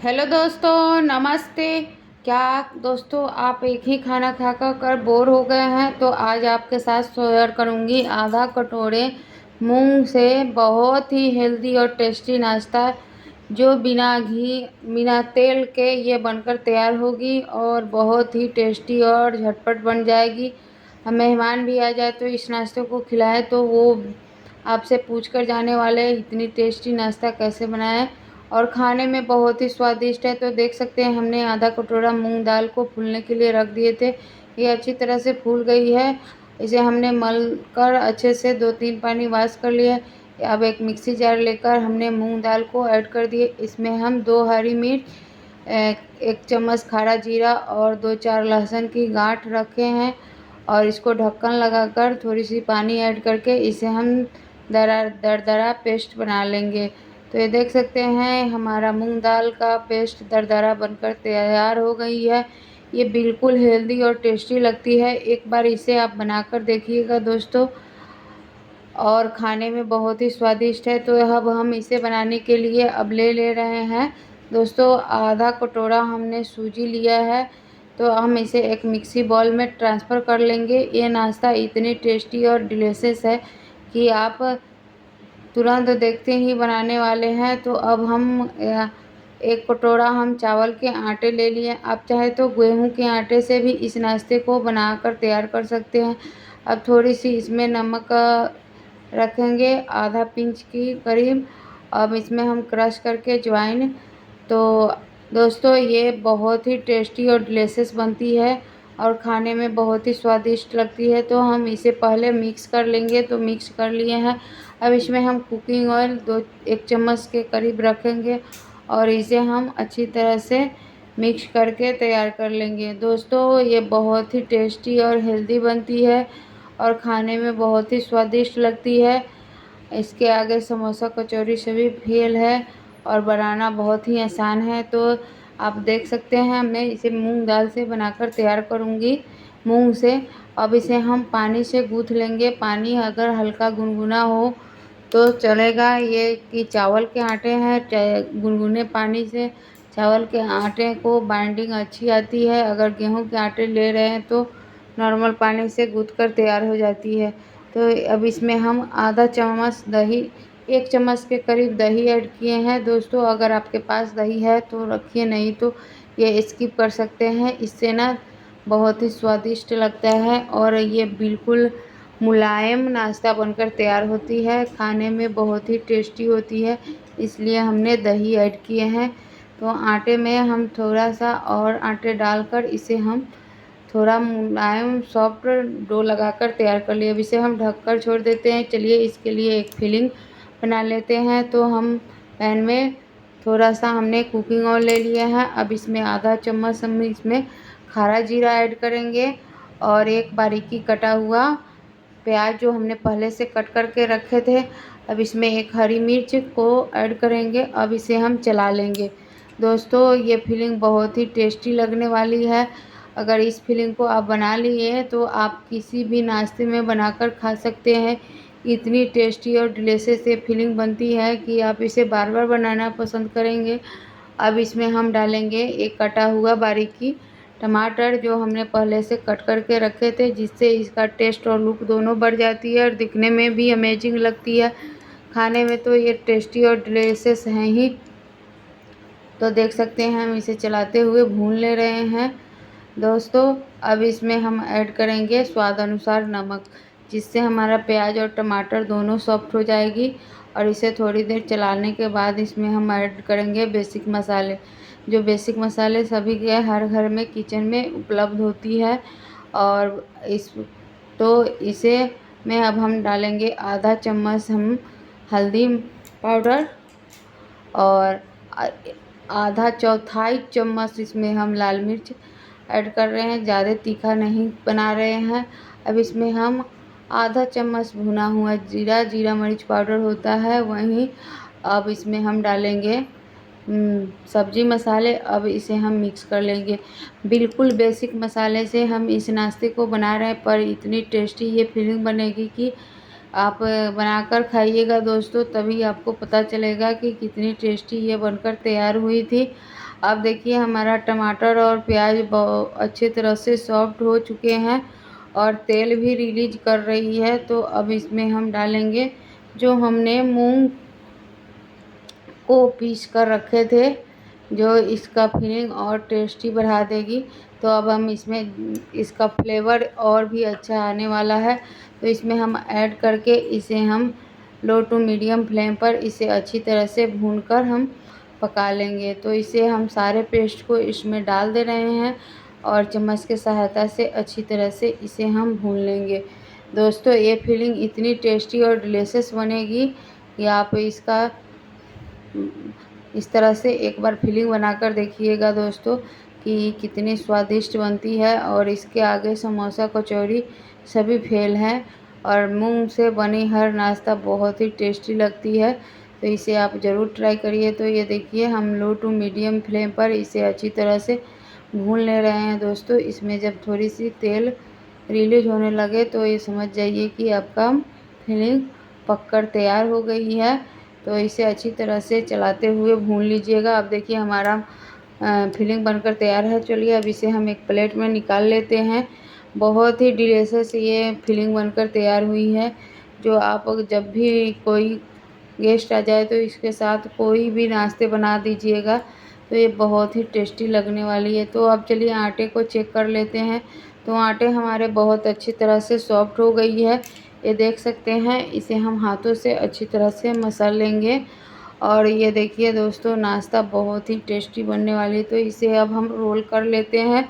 Hello दोस्तों, नमस्ते। क्या दोस्तों आप एक ही खाना खा कर बोर हो गए हैं? तो आज आपके साथ शेयर करूंगी आधा कटोरे मूंग से बहुत ही हेल्दी और टेस्टी नाश्ता, जो बिना घी बिना तेल के ये बनकर तैयार होगी और बहुत ही टेस्टी और झटपट बन जाएगी। हम मेहमान भी आ जाए तो इस नाश्ते को खिलाएं तो वो आपसे पूछ कर जाने वाले इतनी टेस्टी नाश्ता कैसे बनाएं, और खाने में बहुत ही स्वादिष्ट है। तो देख सकते हैं हमने आधा कटोरा मूंग दाल को फूलने के लिए रख दिए थे। ये अच्छी तरह से फूल गई है। इसे हमने मल कर अच्छे से 2-3 पानी वॉश कर लिया है। अब एक मिक्सी जार लेकर हमने मूंग दाल को ऐड कर दिए। इसमें हम 2 हरी मिर्च, 1 चम्मच खारा जीरा और 2-4 लहसुन की गांठ रखे हैं, और इसको ढक्कन लगाकर थोड़ी सी पानी ऐड करके इसे हम दरदरा पेस्ट बना लेंगे। तो ये देख सकते हैं हमारा मूंग दाल का पेस्ट दरदरा बनकर तैयार हो गई है। ये बिल्कुल हेल्दी और टेस्टी लगती है। एक बार इसे आप बनाकर देखिएगा दोस्तों, और खाने में बहुत ही स्वादिष्ट है। तो अब हम इसे बनाने के लिए अब ले रहे हैं दोस्तों, आधा कटोरा हमने सूजी लिया है। तो हम इसे एक मिक्सी बाउल में ट्रांसफ़र कर लेंगे। ये नाश्ता इतनी टेस्टी और डिलीशियस है कि आप तुरंत देखते ही बनाने वाले हैं। तो अब हम 1 कटोरा हम चावल के आटे ले लिए। आप चाहे तो गेहूं के आटे से भी इस नाश्ते को बनाकर तैयार कर सकते हैं। अब थोड़ी सी इसमें नमक रखेंगे, आधा पिंच की करीब। अब इसमें हम क्रश करके अजवाइन। तो दोस्तों ये बहुत ही टेस्टी और डिलीशियस बनती है और खाने में बहुत ही स्वादिष्ट लगती है। तो हम इसे पहले मिक्स कर लेंगे। तो मिक्स कर लिए हैं। अब इसमें हम कुकिंग ऑयल 1 चम्मच के करीब रखेंगे और इसे हम अच्छी तरह से मिक्स करके तैयार कर लेंगे। दोस्तों ये बहुत ही टेस्टी और हेल्दी बनती है और खाने में बहुत ही स्वादिष्ट लगती है। इसके आगे समोसा कचौरी से भी फेल है और बनाना बहुत ही आसान है। तो आप देख सकते हैं मैं इसे मूंग दाल से बनाकर तैयार करूंगी, मूंग से। अब इसे हम पानी से गूँथ लेंगे। पानी अगर हल्का गुनगुना हो तो चलेगा। ये कि चावल के आटे हैं, गुनगुने पानी से चावल के आटे को बाइंडिंग अच्छी आती है। अगर गेहूं के आटे ले रहे हैं तो नॉर्मल पानी से गूँथ कर तैयार हो जाती है। तो अब इसमें हम आधा चम्मच दही, 1 चम्मच के करीब दही ऐड किए हैं। दोस्तों अगर आपके पास दही है तो रखिए, नहीं तो ये स्किप कर सकते हैं। इससे ना बहुत ही स्वादिष्ट लगता है और ये बिल्कुल मुलायम नाश्ता बनकर तैयार होती है। खाने में बहुत ही टेस्टी होती है, इसलिए हमने दही ऐड किए हैं। तो आटे में हम थोड़ा सा और आटे डालकर इसे हम थोड़ा मुलायम सॉफ्ट डो लगाकर तैयार कर लिए। अब इसे हम ढककर छोड़ देते हैं। चलिए इसके लिए एक फिलिंग बना लेते हैं। तो हम पैन में थोड़ा सा हमने कुकिंग ऑयल ले लिया है। अब इसमें आधा चम्मच हम इसमें खारा जीरा ऐड करेंगे और एक बारीकी कटा हुआ प्याज जो हमने पहले से कट करके रखे थे। अब इसमें एक हरी मिर्च को ऐड करेंगे। अब इसे हम चला लेंगे। दोस्तों ये फिलिंग बहुत ही टेस्टी लगने वाली है। अगर इस फिलिंग को आप बना लिए तो आप किसी भी नाश्ते में बनाकर खा सकते हैं। इतनी टेस्टी और डिलीशियस ये फिलिंग बनती है कि आप इसे बार बार बनाना पसंद करेंगे। अब इसमें हम डालेंगे एक कटा हुआ बारीकी टमाटर, जो हमने पहले से कट करके रखे थे, जिससे इसका टेस्ट और लुक दोनों बढ़ जाती है और दिखने में भी अमेजिंग लगती है। खाने में तो ये टेस्टी और डिलीशियस हैं ही। तो देख सकते हैं हम इसे चलाते हुए भून ले रहे हैं। दोस्तों अब इसमें हम ऐड करेंगे स्वाद अनुसार नमक, जिससे हमारा प्याज और टमाटर दोनों सॉफ्ट हो जाएगी। और इसे थोड़ी देर चलाने के बाद इसमें हम ऐड करेंगे बेसिक मसाले, जो बेसिक मसाले सभी के हर घर में किचन में उपलब्ध होती है। और इस तो इसे में अब हम डालेंगे आधा चम्मच हम हल्दी पाउडर और आधा चौथाई चम्मच इसमें हम लाल मिर्च ऐड कर रहे हैं। ज़्यादा तीखा नहीं बना रहे हैं। अब इसमें हम आधा चम्मच भुना हुआ जीरा, जीरा मरीच पाउडर होता है वहीं। अब इसमें हम डालेंगे सब्जी मसाले। अब इसे हम मिक्स कर लेंगे। बिल्कुल बेसिक मसाले से हम इस नाश्ते को बना रहे हैं, पर इतनी टेस्टी ये फीलिंग बनेगी कि आप बनाकर खाइएगा दोस्तों, तभी आपको पता चलेगा कि कितनी टेस्टी ये बनकर तैयार हुई थी। अब देखिए हमारा टमाटर और प्याज अच्छे तरह से सॉफ्ट हो चुके हैं और तेल भी रिलीज कर रही है। तो अब इसमें हम डालेंगे जो हमने मूंग को पीस कर रखे थे, जो इसका फीलिंग और टेस्टी बढ़ा देगी। तो अब हम इसमें इसका फ्लेवर और भी अच्छा आने वाला है। तो इसमें हम ऐड करके इसे हम लो टू मीडियम फ्लेम पर इसे अच्छी तरह से भूनकर हम पका लेंगे। तो इसे हम सारे पेस्ट को इसमें डाल दे रहे हैं और चम्मच की सहायता से अच्छी तरह से इसे हम भून लेंगे। दोस्तों ये फीलिंग इतनी टेस्टी और डिलीशियस बनेगी कि आप इसका इस तरह से एक बार फिलिंग बनाकर देखिएगा दोस्तों कि कितनी स्वादिष्ट बनती है। और इसके आगे समोसा कचौरी सभी फेल हैं और मूंग से बनी हर नाश्ता बहुत ही टेस्टी लगती है। तो इसे आप ज़रूर ट्राई करिए। तो ये देखिए हम लो टू मीडियम फ्लेम पर इसे अच्छी तरह से भून ले रहे हैं दोस्तों। इसमें जब थोड़ी सी तेल रिलीज होने लगे तो ये समझ जाइए कि आपका फिलिंग पककर तैयार हो गई है। तो इसे अच्छी तरह से चलाते हुए भून लीजिएगा। अब देखिए हमारा फिलिंग बनकर तैयार है। चलिए अब इसे हम एक प्लेट में निकाल लेते हैं। बहुत ही डिलीशियस ये फिलिंग बनकर तैयार हुई है, जो आप जब भी कोई गेस्ट आ जाए तो इसके साथ कोई भी नाश्ते बना दीजिएगा, तो ये बहुत ही टेस्टी लगने वाली है। तो अब चलिए आटे को चेक कर लेते हैं। तो आटे हमारे बहुत अच्छी तरह से सॉफ्ट हो गई है, ये देख सकते हैं। इसे हम हाथों से अच्छी तरह से मसल लेंगे और ये देखिए दोस्तों नाश्ता बहुत ही टेस्टी बनने वाली है। तो इसे अब हम रोल कर लेते हैं।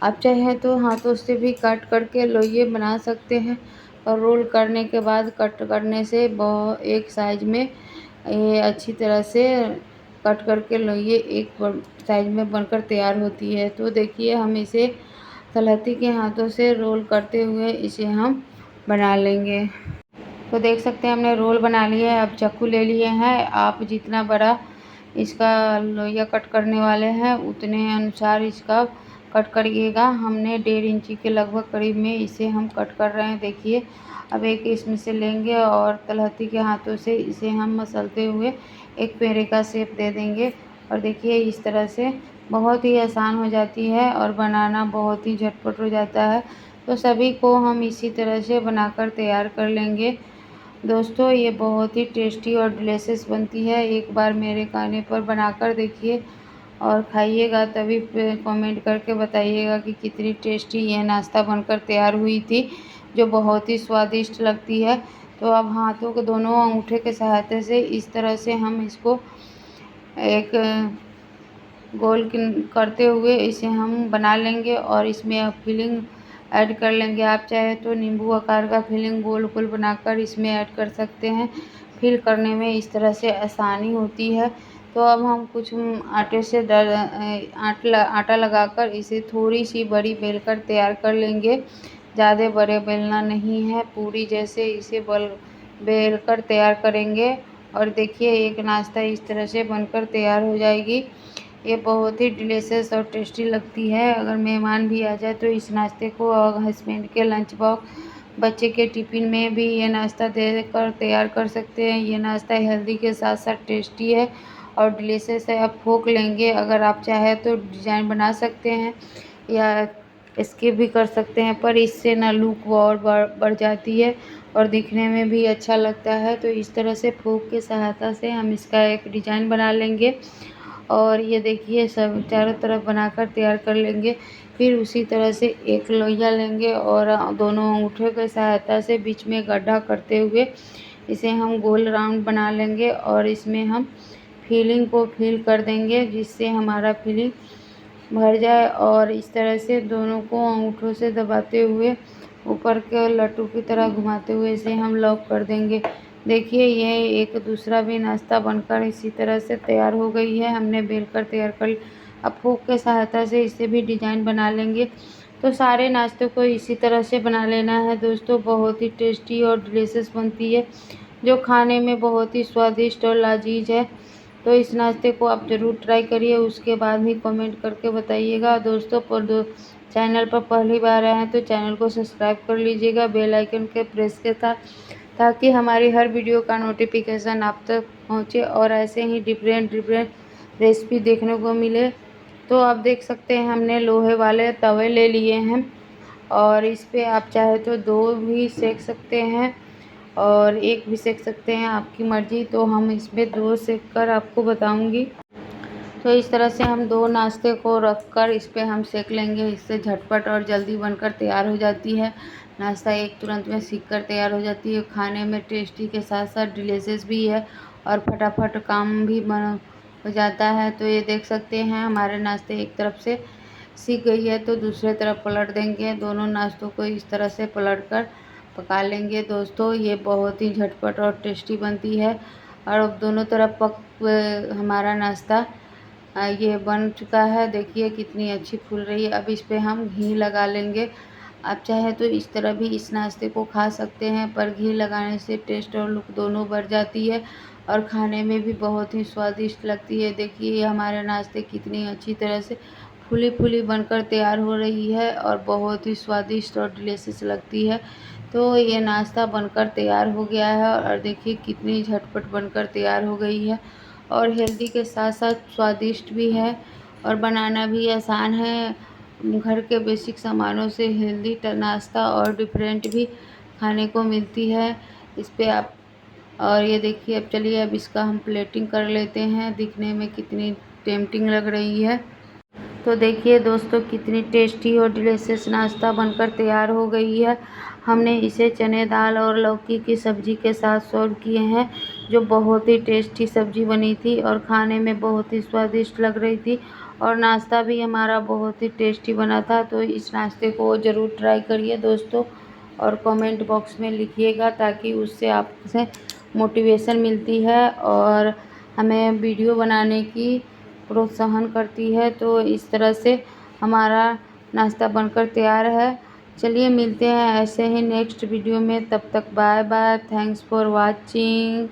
आप चाहें तो हाथों से भी कट करके लोइये बना सकते हैं और रोल करने के बाद कट करने से बहुत एक साइज में ये अच्छी तरह से कट करके लोइये एक साइज में बनकर तैयार होती है। तो देखिए हम इसे तलहटी के हाथों से रोल करते हुए इसे हम बना लेंगे। तो देख सकते हैं हमने रोल बना लिए हैं। अब चाकू ले लिए हैं, आप जितना बड़ा इसका लोइया कट करने वाले हैं उतने अनुसार इसका कट करिएगा। हमने 1.5 इंची के लगभग करीब में इसे हम कट कर रहे हैं। देखिए अब एक इसमें से लेंगे और तलहटी के हाथों से इसे हम मसलते हुए एक पेड़े का शेप दे देंगे। और देखिए इस तरह से बहुत ही आसान हो जाती है और बनाना बहुत ही झटपट हो जाता है। तो सभी को हम इसी तरह से बनाकर तैयार कर लेंगे। दोस्तों ये बहुत ही टेस्टी और डिलीशियस बनती है। एक बार मेरे कहने पर बनाकर देखिए और खाइएगा, तभी कमेंट करके बताइएगा कि कितनी टेस्टी ये नाश्ता बनकर तैयार हुई थी, जो बहुत ही स्वादिष्ट लगती है। तो अब हाथों के दोनों अंगूठे के सहायता से इस तरह से हम इसको एक गोल करते हुए इसे हम बना लेंगे और इसमें अब फिलिंग ऐड कर लेंगे। आप चाहे तो नींबू आकार का फिलिंग गोल गोल बनाकर इसमें ऐड कर सकते हैं। फिल करने में इस तरह से आसानी होती है। तो अब हम कुछ आटे से आटा लगाकर इसे थोड़ी सी बड़ी बेलकर तैयार कर लेंगे। ज़्यादा बड़े बेलना नहीं है, पूरी जैसे इसे बेलकर तैयार करेंगे। और देखिए एक नाश्ता इस तरह से बनकर तैयार हो जाएगी। ये बहुत ही डिलीशियस और टेस्टी लगती है। अगर मेहमान भी आ जाए तो इस नाश्ते को हस्बैंड के लंच बॉक्स, बच्चे के टिफ़िन में भी ये नाश्ता देकर तैयार कर सकते हैं। ये नाश्ता हेल्दी के साथ साथ टेस्टी है और डिलीशियस है। आप फोक लेंगे, अगर आप चाहें तो डिज़ाइन बना सकते हैं या स्किप भी कर सकते हैं, पर इससे ना लुक और बढ़ जाती है और दिखने में भी अच्छा लगता है। तो इस तरह से फोक की सहायता से हम इसका एक डिज़ाइन बना लेंगे और ये देखिए सब चारों तरफ बनाकर तैयार कर लेंगे। फिर उसी तरह से एक लोइया लेंगे और दोनों अंगूठे की सहायता से बीच में गड्ढा करते हुए इसे हम गोल राउंड बना लेंगे और इसमें हम फिलिंग को फिल कर देंगे, जिससे हमारा फिलिंग भर जाए। और इस तरह से दोनों को अंगूठों से दबाते हुए ऊपर के लड्डू की तरह घुमाते हुए इसे हम लॉक कर देंगे। देखिए ये एक दूसरा भी नाश्ता बनकर इसी तरह से तैयार हो गई है। हमने बेलकर तैयार कर, अब फूक के सहायता से इसे भी डिज़ाइन बना लेंगे। तो सारे नाश्तों को इसी तरह से बना लेना है दोस्तों। बहुत ही टेस्टी और डिलीशियस बनती है, जो खाने में बहुत ही स्वादिष्ट और लजीज है। तो इस नाश्ते को आप ज़रूर ट्राई करिए, उसके बाद भी कमेंट करके बताइएगा। दोस्तों चैनल पर पहली बार आए हैं तो चैनल को सब्सक्राइब कर लीजिएगा बेल आइकन के प्रेस के साथ, ताकि हमारी हर वीडियो का नोटिफिकेशन आप तक पहुँचे और ऐसे ही डिफरेंट रेसिपी देखने को मिले। तो आप देख सकते हैं हमने लोहे वाले तवे ले लिए हैं और इस पे आप चाहे तो 2 भी सेक सकते हैं और 1 भी सेक सकते हैं, आपकी मर्ज़ी। तो हम इसमें 2 सेक कर आपको बताऊंगी। तो इस तरह से हम 2 नाश्ते को रख कर इस पे हम सेक लेंगे। इससे झटपट और जल्दी बनकर तैयार हो जाती है। नाश्ता एक तुरंत में सीख कर तैयार हो जाती है। खाने में टेस्टी के साथ साथ डिलीशियस भी है और फटाफट काम भी बन हो जाता है। तो ये देख सकते हैं हमारे नाश्ते एक तरफ से सीख गई है तो दूसरे तरफ पलट देंगे। दोनों नाश्तों को इस तरह से पलट कर पका लेंगे। दोस्तों ये बहुत ही झटपट और टेस्टी बनती है। और अब दोनों तरफ हमारा नाश्ता ये बन चुका है। देखिए कितनी अच्छी फूल रही है। अब इस पे हम घी लगा लेंगे। आप चाहे तो इस तरह भी इस नाश्ते को खा सकते हैं, पर घी लगाने से टेस्ट और लुक दोनों बढ़ जाती है और खाने में भी बहुत ही स्वादिष्ट लगती है। देखिए ये हमारे नाश्ते कितनी अच्छी तरह से फूली फूली बनकर तैयार हो रही है और बहुत ही स्वादिष्ट और डिलीशियस लगती है। तो ये नाश्ता बनकर तैयार हो गया है और देखिए कितनी झटपट बनकर तैयार हो गई है और हेल्दी के साथ साथ स्वादिष्ट भी है और बनाना भी आसान है। घर के बेसिक सामानों से हेल्दी नाश्ता और डिफरेंट भी खाने को मिलती है इस पे आप। और ये देखिए अब चलिए अब इसका हम प्लेटिंग कर लेते हैं। दिखने में कितनी टेम्पटिंग लग रही है। तो देखिए दोस्तों कितनी टेस्टी और डिलीशियस नाश्ता बनकर तैयार हो गई है। हमने इसे चने दाल और लौकी की सब्ज़ी के साथ सर्व किए हैं, जो बहुत ही टेस्टी सब्ज़ी बनी थी और खाने में बहुत ही स्वादिष्ट लग रही थी और नाश्ता भी हमारा बहुत ही टेस्टी बना था। तो इस नाश्ते को ज़रूर ट्राई करिए दोस्तों और कमेंट बॉक्स में लिखिएगा, ताकि उससे आपसे मोटिवेशन मिलती है और हमें वीडियो बनाने की प्रोत्साहन करती है। तो इस तरह से हमारा नाश्ता बनकर तैयार है। चलिए मिलते हैं ऐसे ही नेक्स्ट वीडियो में। तब तक bye bye. Thanks for watching.